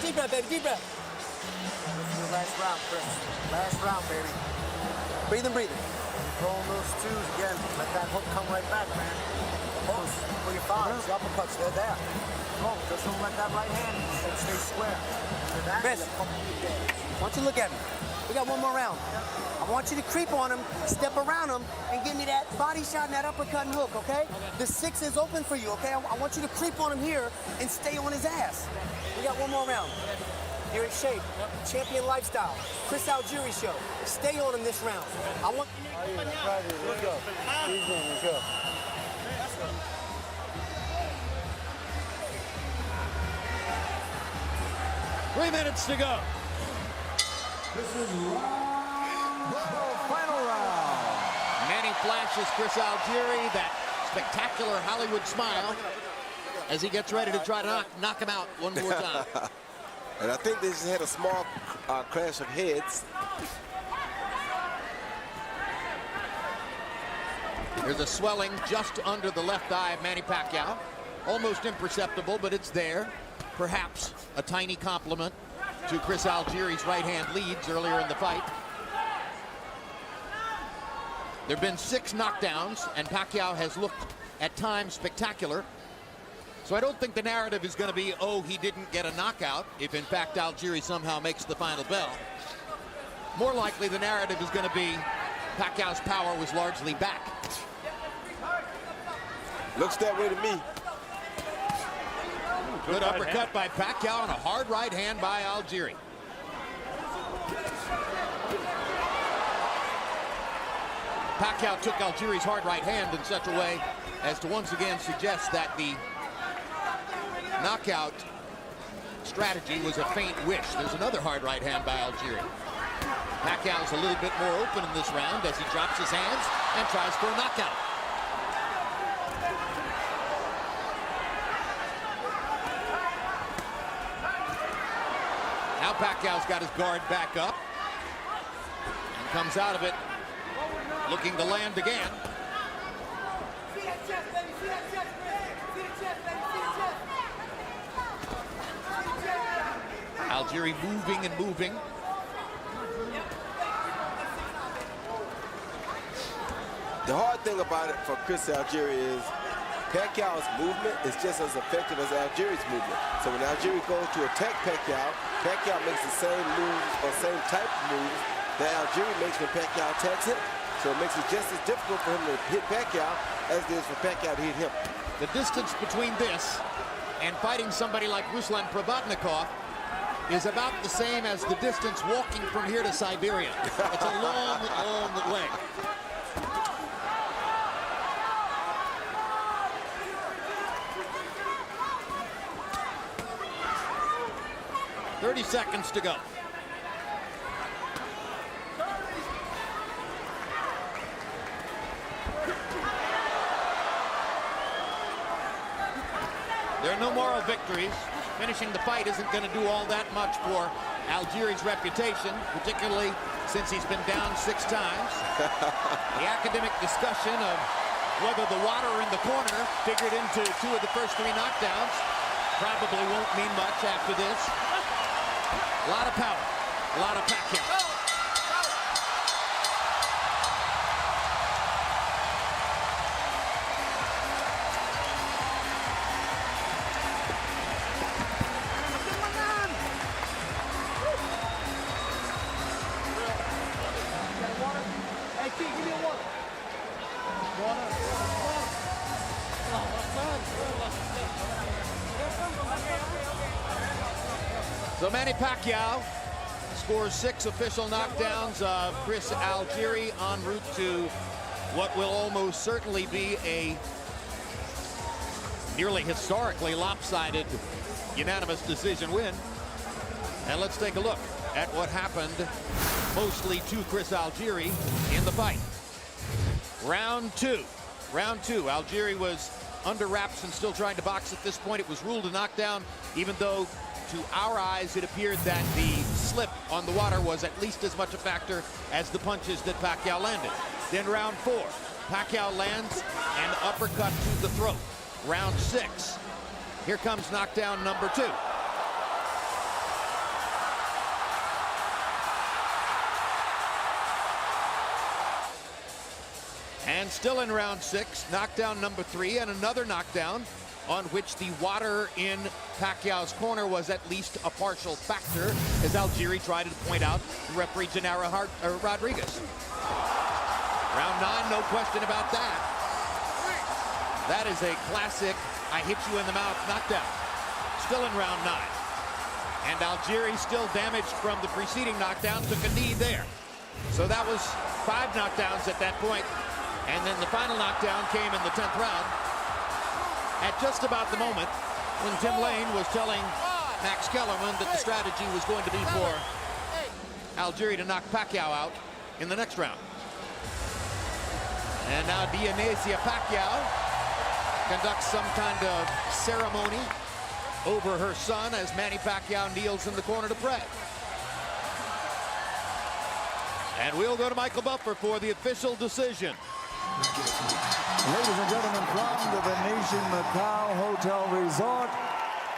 Deep breath, baby, deep breath. This is your last round, Chris. Last round, baby. Breathing, breathing. Controlling those twos again. Let that hook come right back, man. Those, where your father, the uppercuts, they're there. Oh, just don't let that right hand stay square. Chris, I want you to look at me. We got one more round. I want you to creep on him, step around him, and give me that body shot and that uppercut and hook, okay? The 6 is open for you, okay? I want you to creep on him here and stay on his ass. We got one more round. You're in shape. Champion lifestyle. Chris Algieri show. Stay on him this round. I want... Let's go. Let's go. 3 minutes to go. This is final round. Manny flashes Chris Algieri that spectacular Hollywood smile as he gets ready to try to knock him out one more time. And I think they just had a small clash of heads. There's a swelling just under the left eye of Manny Pacquiao. Almost imperceptible, but it's there. Perhaps a tiny compliment to Chris Algieri's right-hand leads earlier in the fight. There have been 6 knockdowns, and Pacquiao has looked at times spectacular. So I don't think the narrative is going to be, oh, he didn't get a knockout, if in fact Algieri somehow makes the final bell. More likely the narrative is going to be Pacquiao's power was largely back. Looks that way to me. Good uppercut by Pacquiao and a hard right hand by Algieri. Pacquiao took Algieri's hard right hand in such a way as to once again suggest that the knockout strategy was a faint wish. There's another hard right hand by Algieri. Pacquiao's a little bit more open in this round as he drops his hands and tries for a knockout. Now Pacquiao's got his guard back up and comes out of it looking to land again. Algieri moving and moving. The hard thing about it for Chris Algieri is Pacquiao's movement is just as effective as Algieri's movement. So when Algieri goes to attack Pacquiao, Pacquiao makes the same moves or same type of moves that Algieri makes when Pacquiao attacks him. So it makes it just as difficult for him to hit Pacquiao as it is for Pacquiao to hit him. The distance between this and fighting somebody like Ruslan Provodnikov is about the same as the distance walking from here to Siberia. It's a long, long way. "30 seconds to go. There are no moral victories. Finishing the fight isn't going to do all that much for Algieri's reputation, particularly since he's been down 6 times. The academic discussion of whether the water in the corner figured into 2 of the first 3 knockdowns probably won't mean much after this. A lot of power, a lot of Pacquiao. So Manny Pacquiao scores 6 official knockdowns of Chris Algieri en route to what will almost certainly be a nearly historically lopsided unanimous decision win. And let's take a look at what happened mostly to Chris Algieri in the fight. Round two. Algieri was under wraps and still trying to box at this point. It was ruled a knockdown, even though to our eyes it appeared that the slip on the water was at least as much a factor as the punches that Pacquiao landed. Then round 4, Pacquiao lands an uppercut to the throat. Round 6, here comes knockdown number 2. And still in round 6, knockdown number 3, and another knockdown on which the water in Pacquiao's corner was at least a partial factor, as Algieri tried to point out to referee Gennaro Rodriguez. Round 9, no question about that. That is a classic I hit you in the mouth knockdown. Still in round 9. And Algieri, still damaged from the preceding knockdown, took a knee there. So that was 5 knockdowns at that point. And then the final knockdown came in the 10th round at just about the moment when Tim Lane was telling Max Kellerman that the strategy was going to be for Algieri to knock Pacquiao out in the next round. And now Dionysia Pacquiao conducts some kind of ceremony over her son as Manny Pacquiao kneels in the corner to pray. And we'll go to Michael Buffer for the official decision. Ladies and gentlemen, from the Venetian Macau Hotel Resort,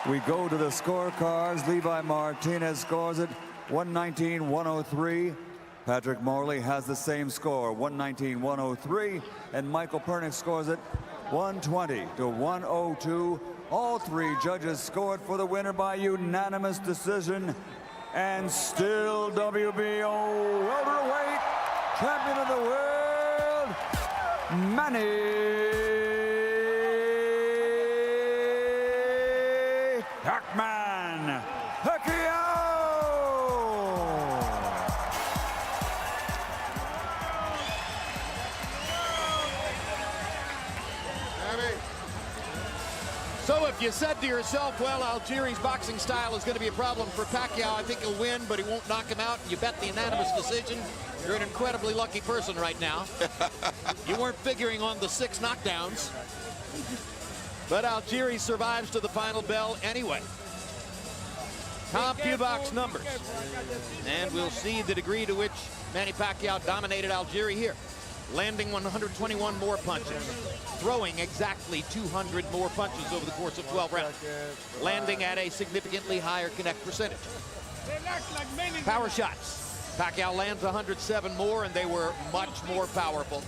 we go to the scorecards. Levi Martinez scores it 119-103. Patrick Morley has the same score, 119-103. And Michael Pernick scores it 120-102. All 3 judges scored for the winner by unanimous decision. And still WBO welterweight champion of the world, Manny Pacquiao. So if you said to yourself, well, Algieri's boxing style is going to be a problem for Pacquiao, I think he'll win, but he won't knock him out, and you bet the unanimous decision, you're an incredibly lucky person right now. You weren't figuring on the 6 knockdowns. But Algieri survives to the final bell anyway. CompuBox numbers. And we'll see the degree to which Manny Pacquiao dominated Algieri here. Landing 121 more punches. Throwing exactly 200 more punches over the course of 12 rounds. Landing at a significantly higher connect percentage. Power shots. Pacquiao lands 107 more, and they were much more powerful.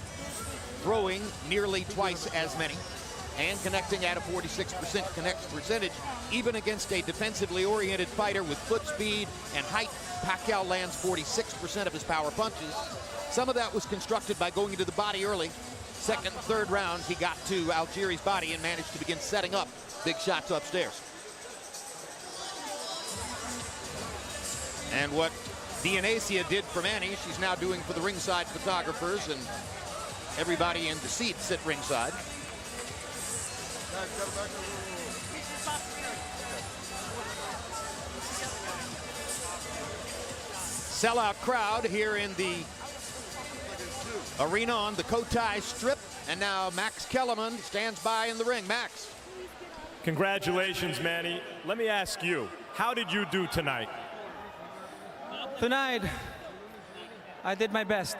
Throwing nearly twice as many. And connecting at a 46% connect percentage, even against a defensively oriented fighter with foot speed and height. Pacquiao lands 46% of his power punches. Some of that was constructed by going into the body early. Second, third rounds, he got to Algieri's body and managed to begin setting up big shots upstairs. And what Dionysia did for Manny, she's now doing for the ringside photographers and everybody in the seats at ringside. Sellout crowd here in the arena on the Cotai Strip, and now Max Kellerman stands by in the ring. Max. Congratulations, Manny. Let me ask you, how did you do tonight? Tonight, I did my best.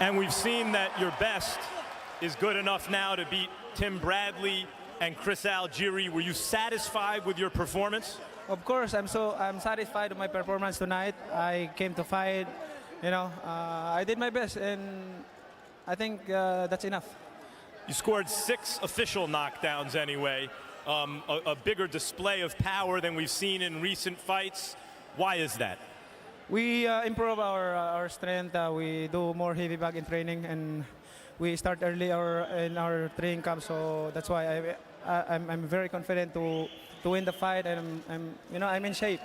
And we've seen that your best is good enough now to beat Tim Bradley and Chris Algieri. Were you satisfied with your performance? Of course, I'm satisfied with my performance tonight. I came to fight, I did my best, and I think that's enough. You scored 6 official knockdowns anyway. A bigger display of power than we've seen in recent fights. Why is that? We improve our strength. We do more heavy bag in training, and we start early in our training camp, so that's why I'm very confident to win the fight, and I'm in shape.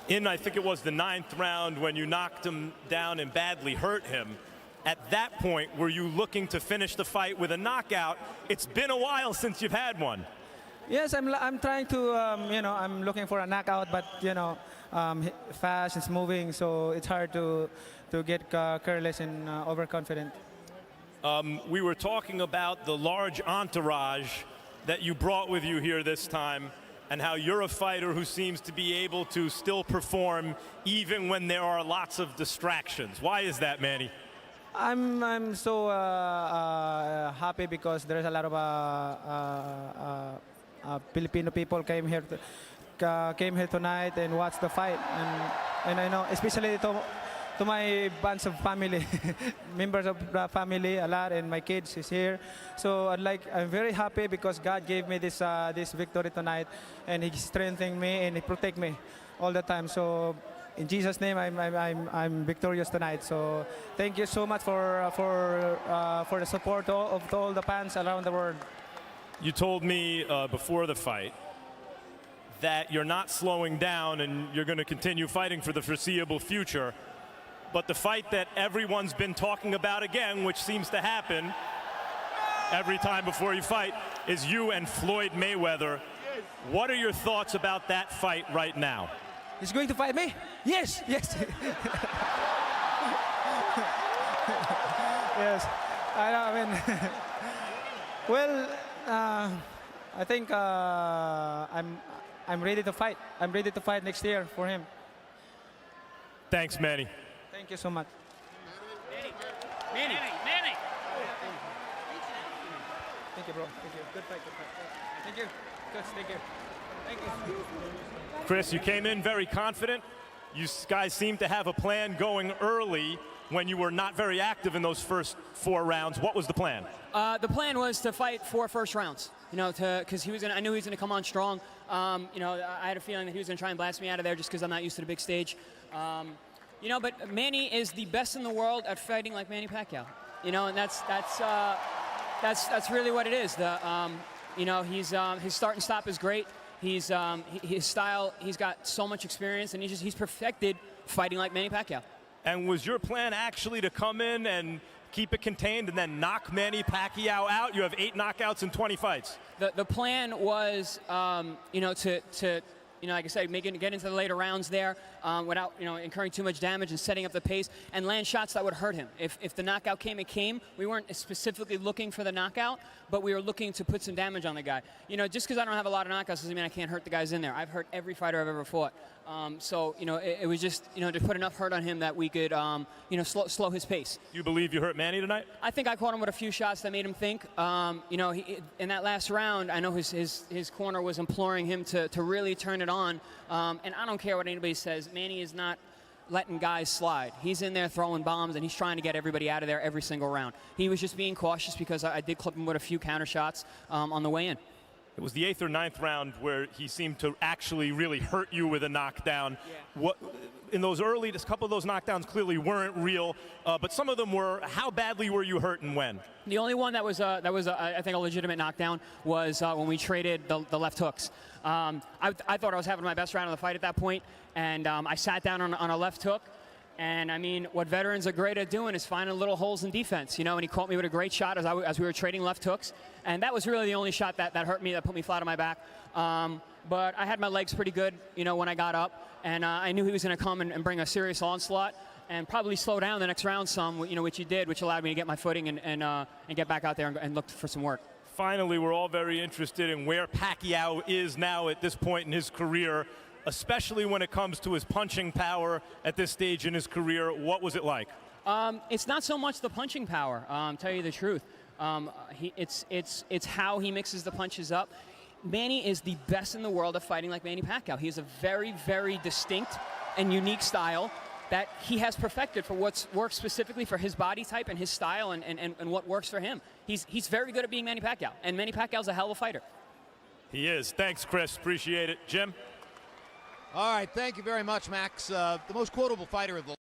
I think it was the 9th round when you knocked him down and badly hurt him. At that point, were you looking to finish the fight with a knockout? It's been a while since you've had one. Yes, I'm trying to, I'm looking for a knockout, but fast, it's moving, so it's hard to get careless and overconfident. We were talking about the large entourage that you brought with you here this time, and how you're a fighter who seems to be able to still perform even when there are lots of distractions. Why is that, Manny? I'm so happy because there's a lot of Filipino people came here tonight and watched the fight, and I know especially to my bunch of family, members of the family, a lot, and my kids is here. So I'm very happy because God gave me this victory tonight, and He strengthened me and He protect me all the time. So in Jesus' name, I'm victorious tonight. So thank you so much for the support of all the fans around the world. You told me before the fight that you're not slowing down and you're going to continue fighting for the foreseeable future. But the fight that everyone's been talking about again, which seems to happen every time before you fight, is you and Floyd Mayweather. What are your thoughts about that fight right now? He's going to fight me? Yes, yes. Yes. I mean, well, I think I'm ready to fight. I'm ready to fight next year for him. Thanks, Manny. Thank you so much. Manny. Thank you, bro. Thank you. Good fight. Thank you. Coach, thank you. Thank you. Chris, you came in very confident. You guys seemed to have a plan going early when you were not very active in those first 4 rounds. What was the plan? The plan was to fight 4 first rounds. Because I knew he was gonna come on strong. I had a feeling that he was gonna try and blast me out of there just because I'm not used to the big stage. But Manny is the best in the world at fighting like Manny Pacquiao. And that's really what it is. His start and stop is great. His style, he's got so much experience, and he's perfected fighting like Manny Pacquiao. And was your plan actually to come in and keep it contained and then knock Manny Pacquiao out? You have 8 knockouts in 20 fights. The plan was, like I said, get into the later rounds there without, incurring too much damage and setting up the pace and land shots that would hurt him. If the knockout came, it came. We weren't specifically looking for the knockout, but we were looking to put some damage on the guy. Just because I don't have a lot of knockouts doesn't mean I can't hurt the guys in there. I've hurt every fighter I've ever fought. It was just, to put enough hurt on him that we could, slow his pace. You believe you hurt Manny tonight? I think I caught him with a few shots that made him think. In that last round, I know his corner was imploring him to really turn it on. And I don't care what anybody says. Manny is not letting guys slide. He's in there throwing bombs, and he's trying to get everybody out of there every single round. He was just being cautious because I did clip him with a few counter shots on the way in. It was the 8th or 9th round where he seemed to actually really hurt you with a knockdown. Yeah. In those a couple of those knockdowns clearly weren't real, but some of them were. How badly were you hurt and when? The only one that was I think a legitimate knockdown was when we traded the left hooks. I thought I was having my best round of the fight at that point, and I sat down on a left hook. And I mean, what veterans are great at doing is finding little holes in defense, and he caught me with a great shot as we were trading left hooks. And that was really the only shot that hurt me, that put me flat on my back. But I had my legs pretty good, when I got up. And I knew he was going to come and bring a serious onslaught and probably slow down the next round some, which he did, which allowed me to get my footing and get back out there and look for some work. Finally, we're all very interested in where Pacquiao is now at this point in his career, especially when it comes to his punching power at this stage in his career. What was it like? It's not so much the punching power, tell you the truth. It's how he mixes the punches up. Manny is the best in the world at fighting like Manny Pacquiao. He has a very, very distinct and unique style that he has perfected for what works specifically for his body type and his style and what works for him. He's very good at being Manny Pacquiao, and Manny Pacquiao's a hell of a fighter. He is. Thanks, Chris. Appreciate it. Jim? All right, thank you very much, Max. The most quotable fighter of the